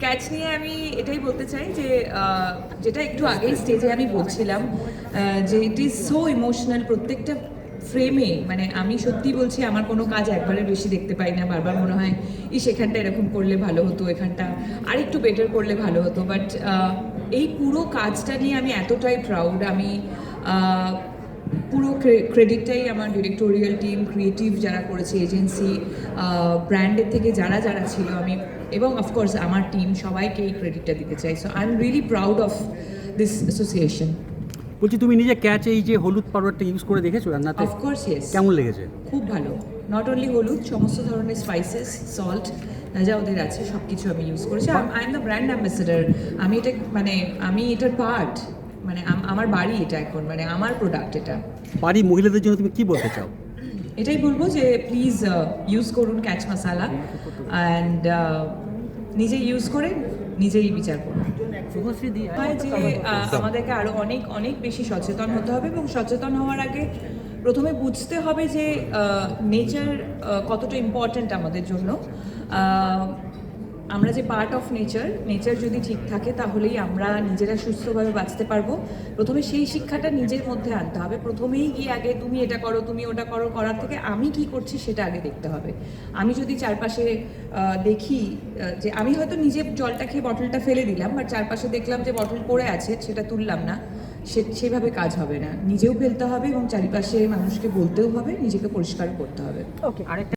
Catch নিয়ে আমি এটাই বলতে চাই যে যেটা একটু আগেই স্টেজে আমি বলছিলাম যে ইট ইজ সো ইমোশনাল প্রত্যেকটা ফ্রেমে। মানে আমি সত্যি বলছি, আমার কোনো কাজ একবারের বেশি দেখতে পাই না, বারবার মনে হয় সেখানটা এরকম করলে ভালো হতো, এখানটা আর একটু বেটার করলে ভালো হতো। বাট এই পুরো কাজটা নিয়ে আমি এতটাই প্রাউড। আমি পুরো ক্রেডিটটাই আমার ডিরেক্টোরিয়াল টিম, ক্রিয়েটিভ যারা করেছে, এজেন্সি, ব্র্যান্ডের থেকে যারা যারা ছিল, আমি এবং অফকোর্স আমার টিম, সবাইকে এই ক্রেডিটটা দিতে চাই। So I am really proud of this association. বলছি, তুমি নিজে ক্যাচ এই যে হলুদ পাউডারটা ইউজ করে দেখেছো রান্নাতে? Of course yes. কেমন লেগেছে? খুব ভালো। নট অনলি হলুদ, সমস্ত ধরনের স্পাইসেস, সল্ট যা ওদের আছে সব কিছু আমি ইউজ করেছি। I am the brand ambassador. আমি এটা মানে আমি এটার পার্ট, মানে আমার বাড়ি এটা এখন, মানে আমার প্রোডাক্ট এটা। বাড়ি মহিলাদের জন্য তুমি কি বলতে চাও? এটাই বলবো যে প্লিজ ইউজ করুন ক্যাচ মশালা, অ্যান্ড নিজে ইউজ করে নিজেই বিচার করুন। হয় যে আমাদেরকে আরও অনেক অনেক বেশি সচেতন হতে হবে, এবং সচেতন হওয়ার আগে প্রথমে বুঝতে হবে যে নেচার কতটা ইম্পর্ট্যান্ট আমাদের জন্য। আমরা যে পার্ট অফ নেচার, নেচার যদি ঠিক থাকে তাহলেই আমরা নিজেরা সুস্থভাবে বাঁচতে পারবো। প্রথমে সেই শিক্ষাটা নিজের মধ্যে আনতে হবে। প্রথমেই গিয়ে আগে তুমি এটা করো, তুমি ওটা করো করার থেকে আমি কি করছি সেটা আগে দেখতে হবে। আমি যদি চারপাশে দেখি যে আমি হয়তো নিজে জলটা খেয়ে বটলটা ফেলে দিলাম, বাট চারপাশে দেখলাম যে বটল পড়ে আছে, সেটা তুললাম না, সেভাবে কাজ হবে না। নিজেও ফেলতে হবে এবং চারিপাশে মানুষকে বলতেও হবে, নিজেকে পরিষ্কার করতে হবে। ওকে, আরেকটা